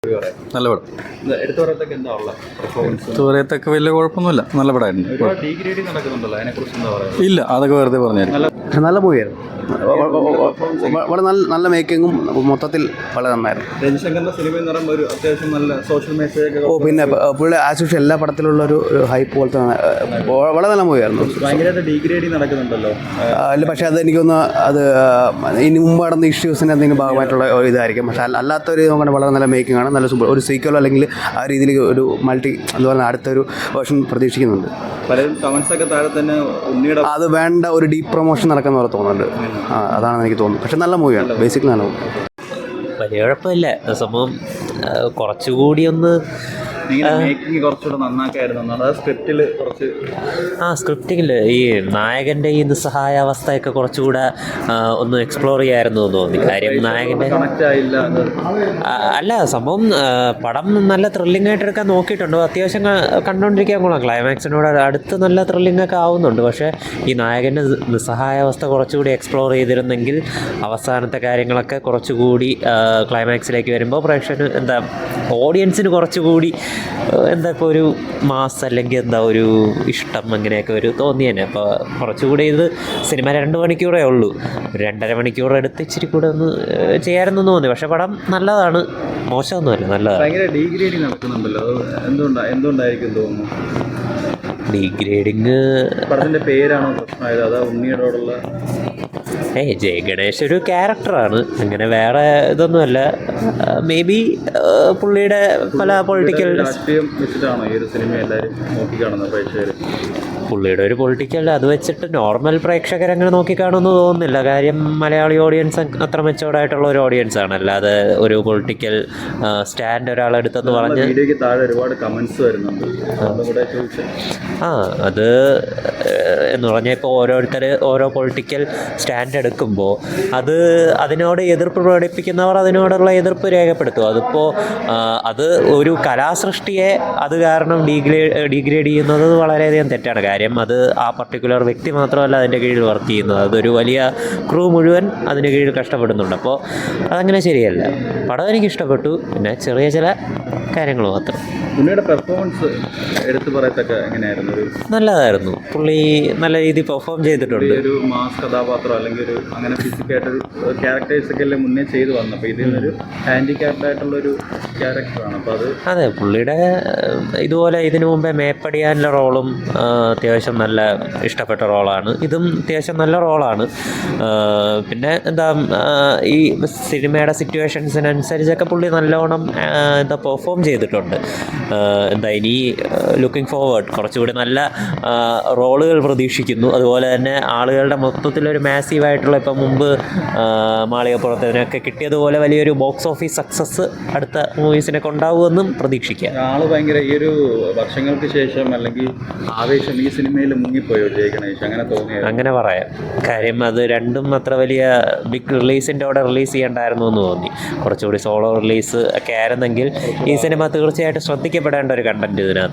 നല്ല പടം. എടുത്തു പറയത്തൊക്കെ എന്താ ഉള്ള പെർഫോമൻസ്? തുവരത്തൊക്കെ വലിയ കുഴപ്പമൊന്നുമില്ല, നല്ല പടമായിരുന്നു. ഡീഗ്രേഡിങ് നടക്കുന്നുണ്ടല്ലോ, അതിനെക്കുറിച്ച് എന്താ പറയുക? ഇല്ല, അതൊക്കെ വെറുതെ പറഞ്ഞായിരുന്നു. നല്ല മൂവിയായിരുന്നു. വളരെ നല്ല മേക്കിങ്ങും മൊത്തത്തിൽ വളരെ നന്നായിരുന്നു. രജിശങ്കറിന്റെ സിനിമ എന്ന് പറയുമ്പോൾ ഒരു അത്യാവശ്യം നല്ല സോഷ്യൽ മെസ്സേജ്. പിന്നെ പുള്ളിയുടെ ആസ്യൂഷ്വൽ എല്ലാ പടത്തിലുള്ള ഒരു ഹൈപ്പ് പോലത്തെ വളരെ നല്ല മൂവിയായിരുന്നു. ഭയങ്കരമായിട്ട് ഡീഗ്രേഡിങ് നടക്കുന്നുണ്ടല്ലോ. അല്ല, പക്ഷേ അത് എനിക്കൊന്ന് അത് ഇനി മുമ്പ് നടന്ന ഇഷ്യൂസിൻ്റെ എന്തെങ്കിലും ഭാഗമായിട്ടുള്ള ഇതായിരിക്കും. പക്ഷേ അല്ലാത്തൊരു നോക്കുകയാണെങ്കിൽ വളരെ നല്ല മേക്കിംഗ് ആണ്. നല്ല സൂപ്പർ ഒരു സീക്വലോ അല്ലെങ്കിൽ ആ രീതിയിൽ ഒരു മൾട്ടി അതുപോലെ അടുത്തൊരു വേർഷൻ പ്രതീക്ഷിക്കുന്നുണ്ട്. പലരും കമൻസൊക്കെ താഴെ തന്നെ ഉണ്ണിയുടെ അത് വേണ്ട ഒരു ഡീപ്പ് പ്രൊമോഷൻ നടക്കുന്ന പോലെ തോന്നുന്നുണ്ട്. അതാണ് എനിക്ക് തോന്നുന്നത്. പക്ഷെ നല്ല മൂവിയാണ്, ബേസിക്കലി നല്ല മൂവി. വലിയ കുഴപ്പമില്ല. സംഭവം കുറച്ചുകൂടി ഒന്ന് മേക്കിംഗ് കുറച്ചുകൂടെ നന്നാക്കായിരുന്നു. അതായത് സ്ക്രിപ്റ്റിൽ കുറച്ച് സ്ക്രിപ്റ്റിങ്ങിൽ ഈ നായകൻ്റെ ഈ നിസ്സഹായാവസ്ഥയൊക്കെ കുറച്ചുകൂടെ ഒന്ന് എക്സ്പ്ലോർ ചെയ്യാമായിരുന്നു എന്ന് തോന്നി. കാര്യം നായകൻ്റെ കണക്റ്റ് ആയില്ല. അല്ല, സംഭവം പടം നല്ല ത്രില്ലിംഗ് ആയിട്ട് എടുക്കാൻ നോക്കിയിട്ടുണ്ട്. അത്യാവശ്യം കണ്ടുകൊണ്ടിരിക്കാൻ കൊള്ളാം. ക്ലൈമാക്സിനോട് അടുത്ത് നല്ല ത്രില്ലിംഗ് ഒക്കെ ആവുന്നുണ്ട്. പക്ഷേ ഈ നായകൻ്റെ നിസ്സഹായാവസ്ഥ കുറച്ചുകൂടി എക്സ്പ്ലോർ ചെയ്തിരുന്നെങ്കിൽ അവസാനത്തെ കാര്യങ്ങളൊക്കെ കുറച്ചുകൂടി ക്ലൈമാക്സിലേക്ക് വരുമ്പോൾ പ്രേക്ഷകന് ഓഡിയൻസിന് കുറച്ചുകൂടി ഇപ്പോൾ ഒരു മാസ് അല്ലെങ്കിൽ ഒരു ഇഷ്ടം അങ്ങനെയൊക്കെ ഒരു തോന്നിയേനെ. അപ്പോൾ കുറച്ചുകൂടി ഇത് സിനിമ 2 മണിക്കൂറേ ഉള്ളൂ, 2.5 മണിക്കൂർ എടുത്ത് ഇച്ചിരി കൂടെ ഒന്ന് ചെയ്യാമെന്ന് തോന്നി. പക്ഷേ പടം നല്ലതാണ്, മോശമൊന്നുമല്ല, നല്ലതാണ്. ഭയങ്കര ഡീഗ്രേഡിങ് നടക്കുന്നുണ്ടല്ലോ, എന്തുകൊണ്ടായിരിക്കും തോന്നുന്നു? ഡീഗ്രേഡിങ് പടത്തിൻ്റെ പേരാണോ പ്രശ്നമായത്? അതാ ഉണ്ണിയോടുള്ള ജയ് ഗണേഷ് ഒരു ക്യാരക്ടറാണ്, അങ്ങനെ വേറെ ഇതൊന്നുമല്ല. മേ ബി പുള്ളിയുടെ പല പൊളിറ്റിക്കൽ രാഷ്ട്രീയം വെച്ചിട്ടാണോ ഈ ഒരു സിനിമ എല്ലാവരും നോക്കിക്കാണുന്നത് പ്രേക്ഷകർ? പുള്ളിയുടെ ഒരു പൊളിറ്റിക്കൽ അത് വെച്ചിട്ട് നോർമൽ പ്രേക്ഷകരങ്ങനെ നോക്കിക്കാണുമെന്ന് തോന്നുന്നില്ല. കാര്യം മലയാളി ഓഡിയൻസ് അത്ര മെച്ചോർഡായിട്ടുള്ള ഒരു ഓഡിയൻസാണ്. അല്ലാതെ ഒരു പൊളിറ്റിക്കൽ സ്റ്റാൻഡ് ഒരാളെടുത്തെന്ന് പറഞ്ഞ് വീഡിയോയ്ക്ക് താഴെ ഒരുപാട് കമൻസ് വരുന്നുണ്ട്. അത് എന്ന് പറഞ്ഞാൽ ഇപ്പോൾ ഓരോരുത്തർ ഓരോ പൊളിറ്റിക്കൽ സ്റ്റാൻഡ് എടുക്കുമ്പോൾ അതിനോട് എതിർപ്പ് പ്രകടിപ്പിക്കുന്നവർ അതിനോടുള്ള എതിർപ്പ് രേഖപ്പെടുത്തും. അത് ഒരു കലാസൃഷ്ടിയെ അത് കാരണം ഡീഗ്രേഡ് ചെയ്യുന്നത് വളരെയധികം തെറ്റാണ്. കാര്യം അത് ആ പർട്ടിക്കുലർ വ്യക്തി മാത്രമല്ല അതിൻ്റെ കീഴിൽ വർക്ക് ചെയ്യുന്നത്, അതൊരു വലിയ ക്രൂ മുഴുവൻ അതിൻ്റെ കീഴിൽ കഷ്ടപ്പെടുന്നുണ്ട്. അപ്പോൾ അതങ്ങനെ ശരിയല്ല. പടം എനിക്ക് ഇഷ്ടപ്പെട്ടു, പിന്നെ ചെറിയ ചില കാര്യങ്ങൾ മാത്രം. പുള്ളിയുടെ പെർഫോമൻസ് എടുത്തു പറയത്തൊക്കെ എങ്ങനെയായിരുന്നു? നല്ലതായിരുന്നു. പുള്ളി നല്ല രീതിയിൽ പെർഫോം ചെയ്തിട്ടുണ്ട്. ഒരു മാസ് കഥാപാത്രം അല്ലെങ്കിൽ ഒരു അങ്ങനെ ഫിസിക്കായിട്ടൊരു ക്യാരക്ടേഴ്സൊക്കെ അല്ലേ മുന്നേ ചെയ്തു വന്നു. അപ്പോൾ ഇതിനൊരു ഹാൻഡിക്യാപ്ഡായിട്ടുള്ളൊരു ക്യാരക്ടറാണ്. അപ്പോൾ അതെ, പുള്ളിയുടെ ഇതുപോലെ ഇതിനു മുമ്പേ മേപ്പടിയാനുള്ള റോളും അത്യാവശ്യം നല്ല ഇഷ്ടപ്പെട്ട റോളാണ്. ഇതും അത്യാവശ്യം നല്ല റോളാണ്. പിന്നെ ഈ സിനിമയുടെ സിറ്റുവേഷൻസിനനുസരിച്ചൊക്കെ പുള്ളി നല്ലോണം പെർഫോം ചെയ്തിട്ടുണ്ട്. ഇനി ലുക്കിംഗ് ഫോർവേഡ് കുറച്ചുകൂടി നല്ല റോളുകൾ പ്രതീക്ഷിക്കുന്നു. അതുപോലെ തന്നെ ആളുകളുടെ മൊത്തത്തിലൊരു മാസീവായിട്ടുള്ള ഇപ്പം മുമ്പ് മാളികപ്പുറത്തിനൊക്കെ കിട്ടിയതുപോലെ വലിയൊരു ബോക്സ് ഓഫീസ് സക്സസ് അടുത്ത മൂവീസിനൊക്കെ ഉണ്ടാവുമെന്നും പ്രതീക്ഷിക്കാം. ആള് ഭയങ്കര ഈ ഒരു വർഷങ്ങൾക്ക് ശേഷം അല്ലെങ്കിൽ ആവേശം ഈ സിനിമയിൽ മുങ്ങിപ്പോയോ ജയ് ഗണേഷ്? അങ്ങനെ തോന്നിയത്? അങ്ങനെ പറയാം. കാര്യം അത് രണ്ടും അത്ര വലിയ ബിഗ് റിലീസിൻ്റെ അവിടെ റിലീസ് ചെയ്യണ്ടായിരുന്നു എന്ന് തോന്നി. കുറച്ചുകൂടി സോളോ റിലീസ് ഒക്കെ ആയിരുന്നെങ്കിൽ ഈ സിനിമ തീർച്ചയായിട്ടും ശ്രദ്ധിക്കപ്പെടേണ്ട ഒരു കണ്ടന്റ് ഇതിനകത്ത്.